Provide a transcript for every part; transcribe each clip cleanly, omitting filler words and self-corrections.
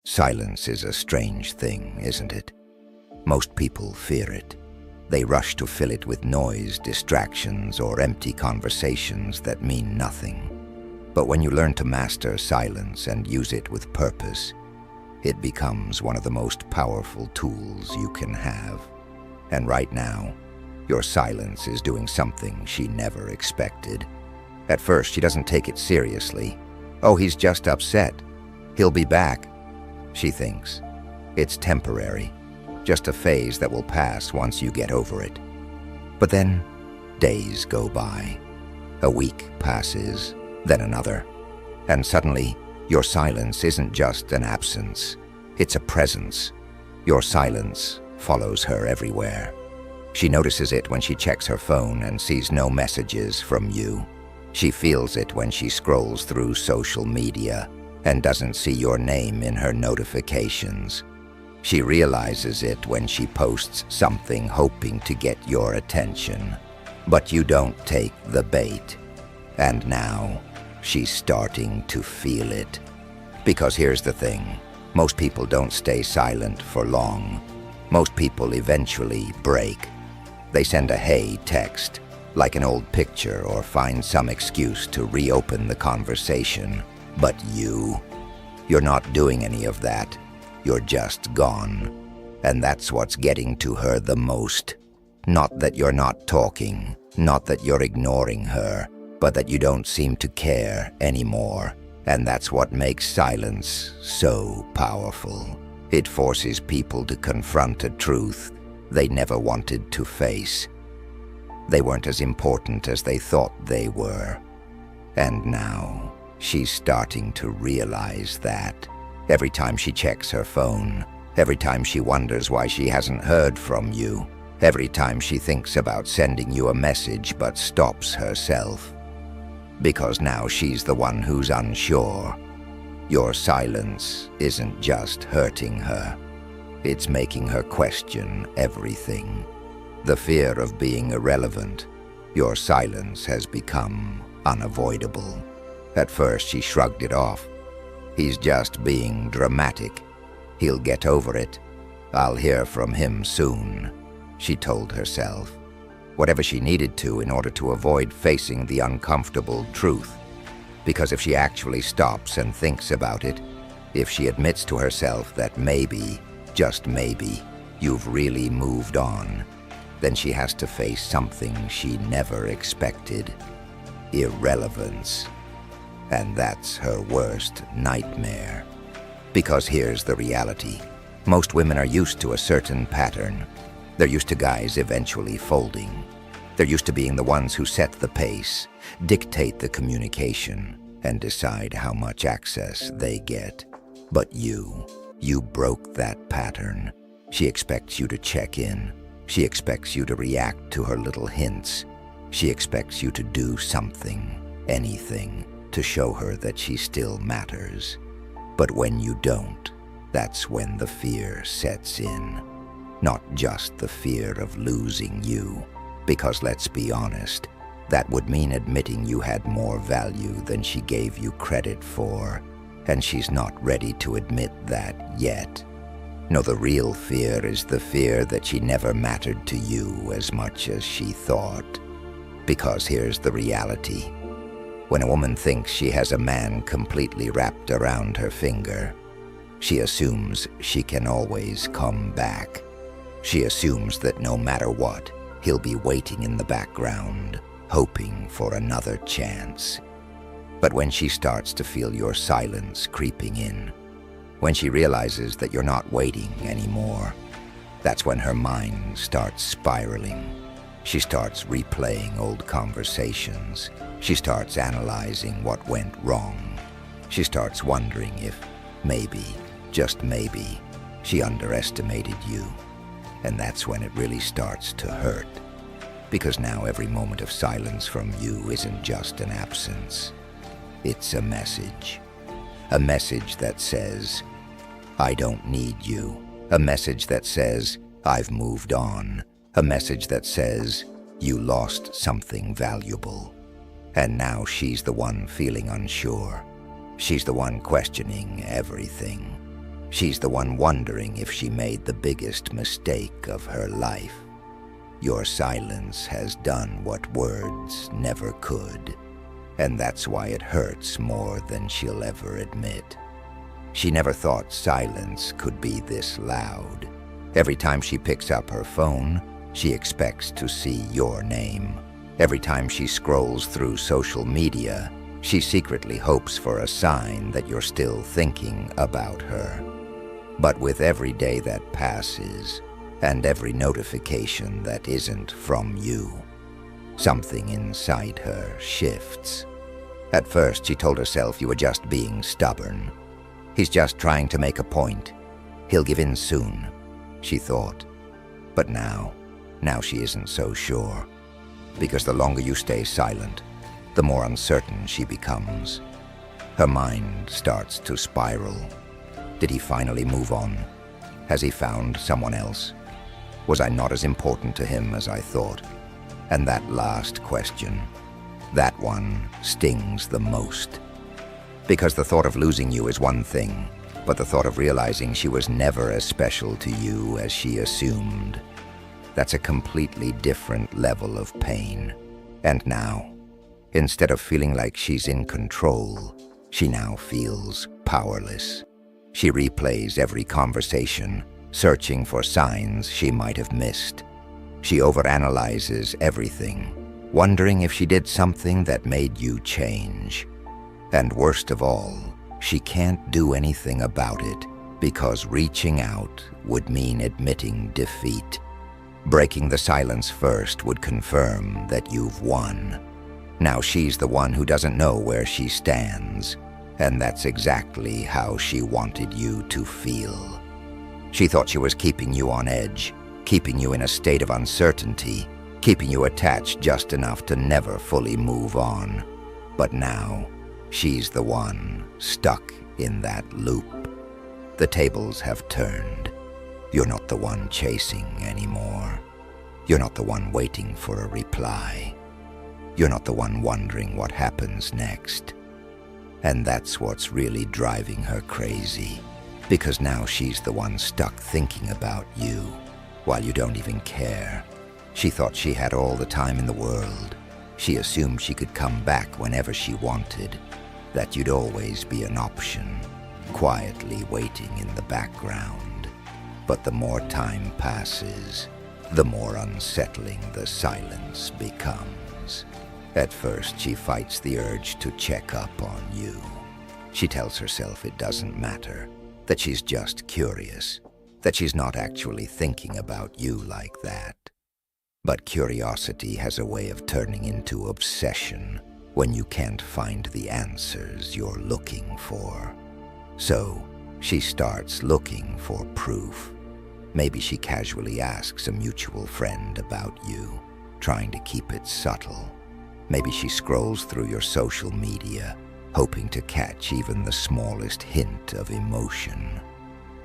Silence is a strange thing, isn't it? Most people fear it. They rush to fill it with noise, distractions, or empty conversations that mean nothing. But when you learn to master silence and use it with purpose, it becomes one of the most powerful tools you can have. And right now, your silence is doing something she never expected. At first, she doesn't take it seriously. Oh, he's just upset. He'll be back, she thinks. It's temporary, just a phase that will pass once you get over it. But then, days go by. A week passes, then another. And suddenly, your silence isn't just an absence. It's a presence. Your silence follows her everywhere. She notices it when she checks her phone and sees no messages from you. She feels it when she scrolls through social media and doesn't see your name in her notifications. She realizes it when she posts something hoping to get your attention. But you don't take the bait. And now, she's starting to feel it. Because here's the thing, most people don't stay silent for long. Most people eventually break. They send a "hey" text, like an old picture, or find some excuse to reopen the conversation. But you're not doing any of that. You're just gone. And that's what's getting to her the most. Not that you're not talking, not that you're ignoring her, but that you don't seem to care anymore. And that's what makes silence so powerful. It forces people to confront a truth they never wanted to face. They weren't as important as they thought they were. And now, she's starting to realize that. Every time she checks her phone, every time she wonders why she hasn't heard from you, every time she thinks about sending you a message but stops herself. Because now she's the one who's unsure. Your silence isn't just hurting her. It's making her question everything. The fear of being irrelevant. Your silence has become unavoidable. At first, she shrugged it off. He's just being dramatic. He'll get over it. I'll hear from him soon, she told herself. Whatever she needed to in order to avoid facing the uncomfortable truth. Because if she actually stops and thinks about it, if she admits to herself that maybe, just maybe, you've really moved on, then she has to face something she never expected. Irrelevance. And that's her worst nightmare. Because here's the reality. Most women are used to a certain pattern. They're used to guys eventually folding. They're used to being the ones who set the pace, dictate the communication, and decide how much access they get. But you broke that pattern. She expects you to check in. She expects you to react to her little hints. She expects you to do something, anything, to show her that she still matters. But when you don't, that's when the fear sets in. Not just the fear of losing you, because let's be honest, that would mean admitting you had more value than she gave you credit for, and she's not ready to admit that yet. No, the real fear is the fear that she never mattered to you as much as she thought. Because here's the reality. When a woman thinks she has a man completely wrapped around her finger, she assumes she can always come back. She assumes that no matter what, he'll be waiting in the background, hoping for another chance. But when she starts to feel your silence creeping in, when she realizes that you're not waiting anymore, that's when her mind starts spiraling. She starts replaying old conversations. She starts analyzing what went wrong. She starts wondering if maybe, just maybe, she underestimated you. And that's when it really starts to hurt. Because now every moment of silence from you isn't just an absence. It's a message. A message that says, I don't need you. A message that says, I've moved on. A message that says, you lost something valuable. And now she's the one feeling unsure. She's the one questioning everything. She's the one wondering if she made the biggest mistake of her life. Your silence has done what words never could, and that's why it hurts more than she'll ever admit. She never thought silence could be this loud. Every time she picks up her phone, she expects to see your name. Every time she scrolls through social media, she secretly hopes for a sign that you're still thinking about her. But with every day that passes, and every notification that isn't from you, something inside her shifts. At first, she told herself you were just being stubborn. He's just trying to make a point. He'll give in soon, she thought. But now she isn't so sure. Because the longer you stay silent, the more uncertain she becomes. Her mind starts to spiral. Did he finally move on? Has he found someone else? Was I not as important to him as I thought? And that last question, that one stings the most. Because the thought of losing you is one thing, but the thought of realizing she was never as special to you as she assumed, that's a completely different level of pain. And now, instead of feeling like she's in control, she now feels powerless. She replays every conversation, searching for signs she might have missed. She overanalyzes everything, wondering if she did something that made you change. And worst of all, she can't do anything about it because reaching out would mean admitting defeat. Breaking the silence first would confirm that you've won. Now she's the one who doesn't know where she stands, and that's exactly how she wanted you to feel. She thought she was keeping you on edge, keeping you in a state of uncertainty, keeping you attached just enough to never fully move on. But now, she's the one stuck in that loop. The tables have turned. You're not the one chasing anymore. You're not the one waiting for a reply. You're not the one wondering what happens next. And that's what's really driving her crazy, because now she's the one stuck thinking about you, while you don't even care. She thought she had all the time in the world. She assumed she could come back whenever she wanted, that you'd always be an option, quietly waiting in the background. But the more time passes, the more unsettling the silence becomes. At first, she fights the urge to check up on you. She tells herself it doesn't matter, that she's just curious, that she's not actually thinking about you like that. But curiosity has a way of turning into obsession when you can't find the answers you're looking for. So, she starts looking for proof. Maybe she casually asks a mutual friend about you, trying to keep it subtle. Maybe she scrolls through your social media, hoping to catch even the smallest hint of emotion,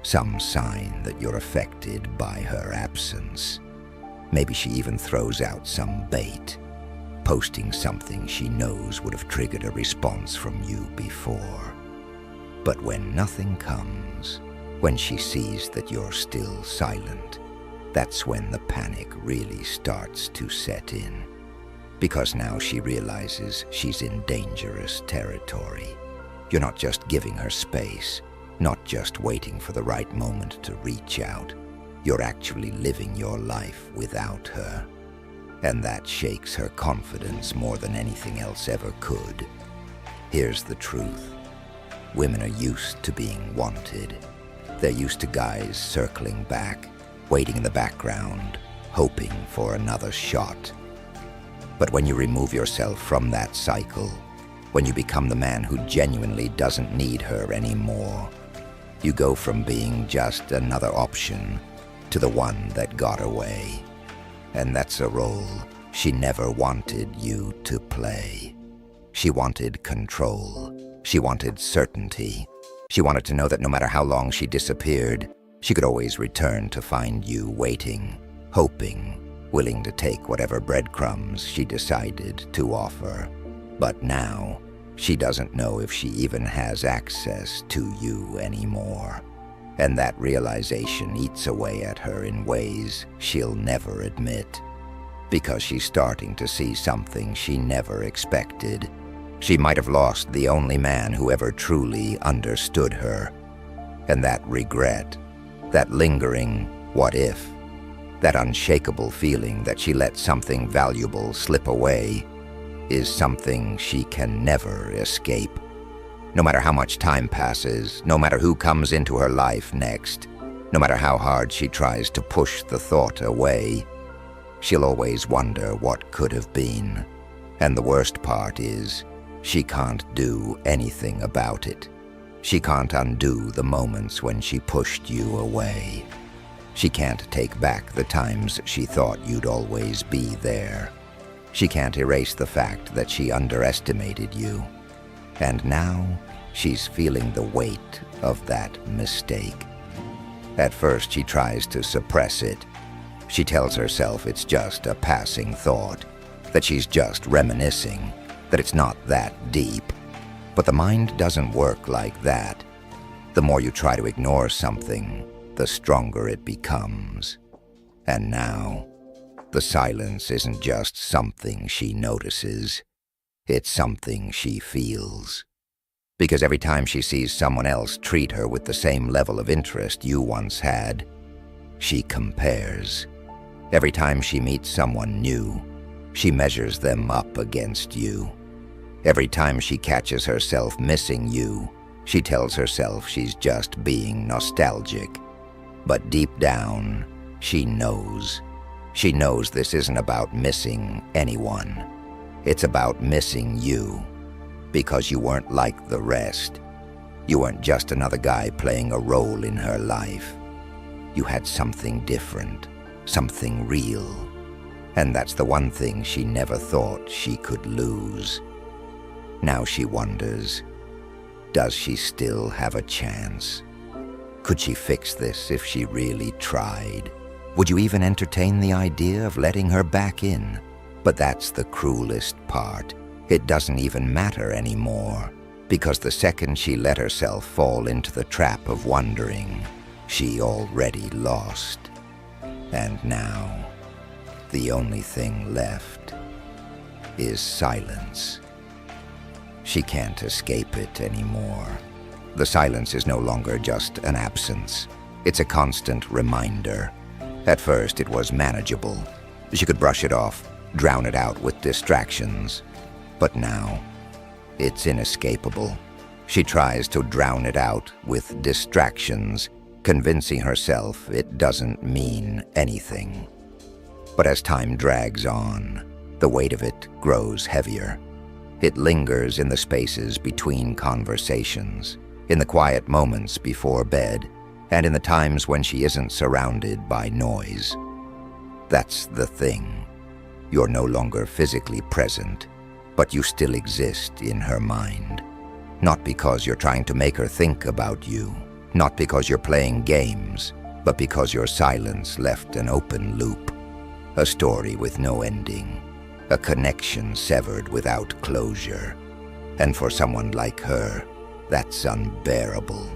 some sign that you're affected by her absence. Maybe she even throws out some bait, posting something she knows would have triggered a response from you before. But when nothing comes, when she sees that you're still silent, that's when the panic really starts to set in. Because now she realizes she's in dangerous territory. You're not just giving her space, not just waiting for the right moment to reach out. You're actually living your life without her. And that shakes her confidence more than anything else ever could. Here's the truth. Women are used to being wanted. They're used to guys circling back, waiting in the background, hoping for another shot. But when you remove yourself from that cycle, when you become the man who genuinely doesn't need her anymore, you go from being just another option to the one that got away. And that's a role she never wanted you to play. She wanted control. She wanted certainty. She wanted to know that no matter how long she disappeared, she could always return to find you waiting, hoping, willing to take whatever breadcrumbs she decided to offer. But now, she doesn't know if she even has access to you anymore. And that realization eats away at her in ways she'll never admit, because she's starting to see something she never expected. She might have lost the only man who ever truly understood her. And that regret, that lingering what if, that unshakable feeling that she let something valuable slip away, is something she can never escape. No matter how much time passes, no matter who comes into her life next, no matter how hard she tries to push the thought away, she'll always wonder what could have been. And the worst part is, she can't do anything about it. She can't undo the moments when she pushed you away. She can't take back the times she thought you'd always be there. She can't erase the fact that she underestimated you. And now, she's feeling the weight of that mistake. At first, she tries to suppress it. She tells herself it's just a passing thought, that she's just reminiscing, that it's not that deep. But the mind doesn't work like that. The more you try to ignore something, the stronger it becomes. And now, the silence isn't just something she notices. It's something she feels. Because every time she sees someone else treat her with the same level of interest you once had, she compares. Every time she meets someone new, she measures them up against you. Every time she catches herself missing you, she tells herself she's just being nostalgic. But deep down, she knows. She knows this isn't about missing anyone. It's about missing you, because you weren't like the rest. You weren't just another guy playing a role in her life. You had something different, something real. And that's the one thing she never thought she could lose. Now she wonders, does she still have a chance? Could she fix this if she really tried? Would you even entertain the idea of letting her back in? But that's the cruelest part. It doesn't even matter anymore, because the second she let herself fall into the trap of wondering, she already lost. And now, the only thing left is silence. She can't escape it anymore. The silence is no longer just an absence. It's a constant reminder. At first, it was manageable. She could brush it off, drown it out with distractions. But now, it's inescapable. She tries to drown it out with distractions, convincing herself it doesn't mean anything. But as time drags on, the weight of it grows heavier. It lingers in the spaces between conversations, in the quiet moments before bed, and in the times when she isn't surrounded by noise. That's the thing. You're no longer physically present, but you still exist in her mind. Not because you're trying to make her think about you, not because you're playing games, but because your silence left an open loop, a story with no ending, a connection severed without closure. And for someone like her, that's unbearable.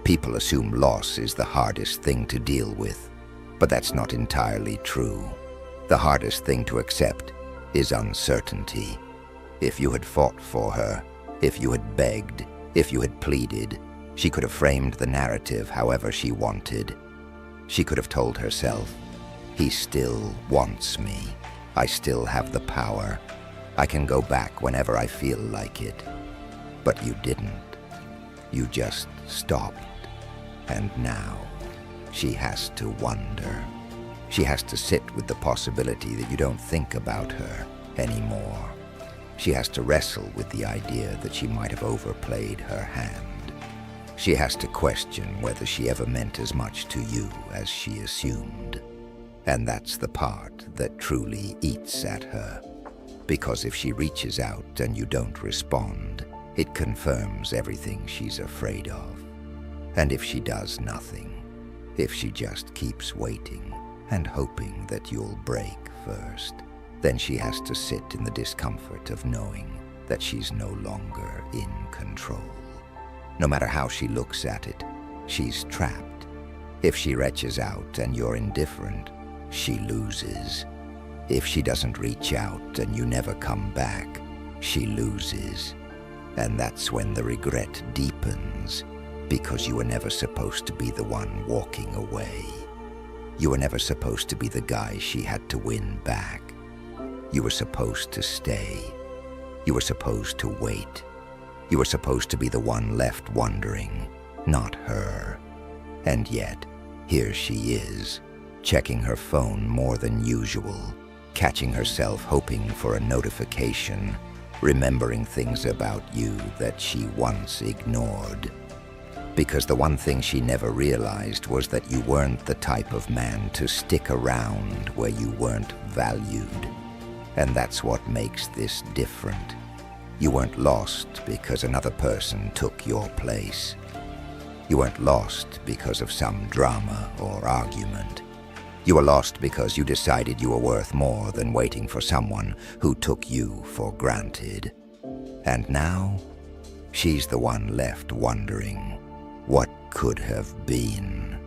People assume loss is the hardest thing to deal with, but that's not entirely true. The hardest thing to accept is uncertainty. If you had fought for her, if you had begged, if you had pleaded, she could have framed the narrative however she wanted. She could have told herself, he still wants me. I still have the power. I can go back whenever I feel like it. But you didn't. You just stopped. And now, she has to wonder. She has to sit with the possibility that you don't think about her anymore. She has to wrestle with the idea that she might have overplayed her hand. She has to question whether she ever meant as much to you as she assumed. And that's the part that truly eats at her. Because if she reaches out and you don't respond, it confirms everything she's afraid of. And if she does nothing, if she just keeps waiting and hoping that you'll break first, then she has to sit in the discomfort of knowing that she's no longer in control. No matter how she looks at it, she's trapped If she reaches out and you're indifferent, she loses. If she doesn't reach out and you never come back, she loses. And that's when the regret deepens, because you were never supposed to be the one walking away. You were never supposed to be the guy she had to win back. You were supposed to stay. You were supposed to wait. You were supposed to be the one left wondering, not her. And yet, here she is, checking her phone more than usual, catching herself hoping for a notification, remembering things about you that she once ignored. Because the one thing she never realized was that you weren't the type of man to stick around where you weren't valued. And that's what makes this different. You weren't lost because another person took your place. You weren't lost because of some drama or argument. You were lost because you decided you were worth more than waiting for someone who took you for granted. And now, she's the one left wondering, what could have been?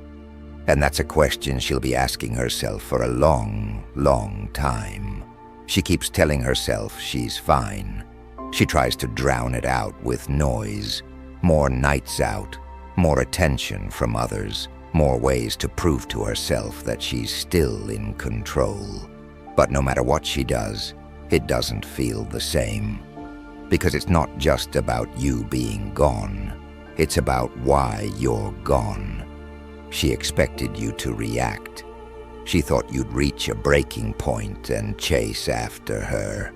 And that's a question she'll be asking herself for a long, long time. She keeps telling herself she's fine. She tries to drown it out with noise, more nights out, more attention from others, more ways to prove to herself that she's still in control. But no matter what she does, it doesn't feel the same. Because it's not just about you being gone, it's about why you're gone. She expected you to react. She thought you'd reach a breaking point and chase after her.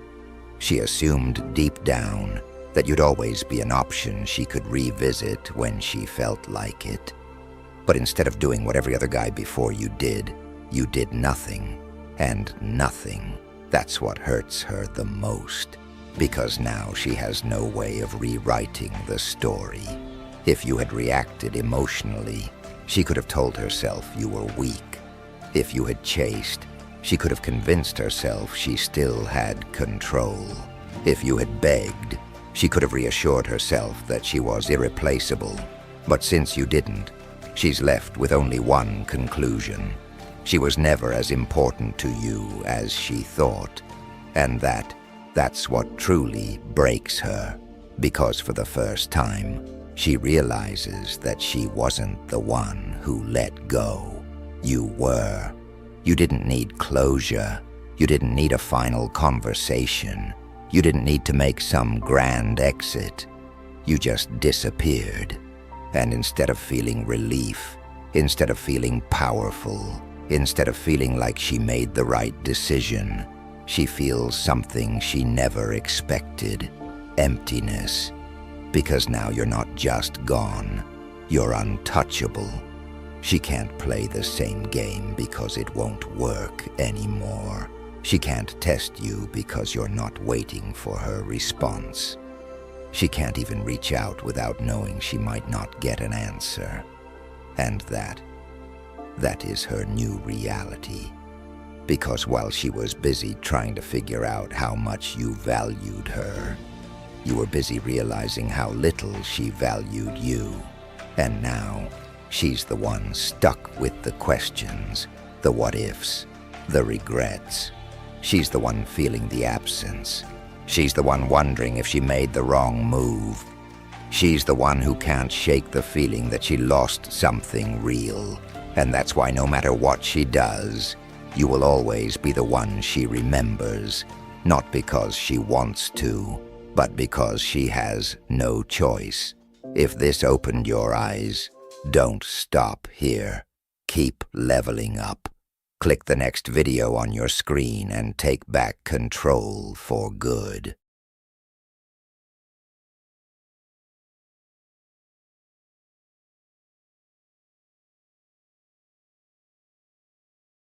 She assumed deep down that you'd always be an option she could revisit when she felt like it. But instead of doing what every other guy before you did nothing. And nothing. That's what hurts her the most. Because now she has no way of rewriting the story. If you had reacted emotionally, she could have told herself you were weak. If you had chased, she could have convinced herself she still had control. If you had begged, she could have reassured herself that she was irreplaceable. But since you didn't, she's left with only one conclusion. She was never as important to you as she thought. And that's what truly breaks her. Because for the first time, she realizes that she wasn't the one who let go. You were. You didn't need closure. You didn't need a final conversation. You didn't need to make some grand exit. You just disappeared. And instead of feeling relief, instead of feeling powerful, instead of feeling like she made the right decision, she feels something she never expected: emptiness. Because now you're not just gone, you're untouchable. She can't play the same game because it won't work anymore. She can't test you because you're not waiting for her response. She can't even reach out without knowing she might not get an answer. And that is her new reality. Because while she was busy trying to figure out how much you valued her, you were busy realizing how little she valued you. And now, she's the one stuck with the questions, the what-ifs, the regrets. She's the one feeling the absence. She's the one wondering if she made the wrong move. She's the one who can't shake the feeling that she lost something real. And that's why no matter what she does, you will always be the one she remembers. Not because she wants to, but because she has no choice. If this opened your eyes, don't stop here. Keep leveling up. Click the next video on your screen and take back control for good.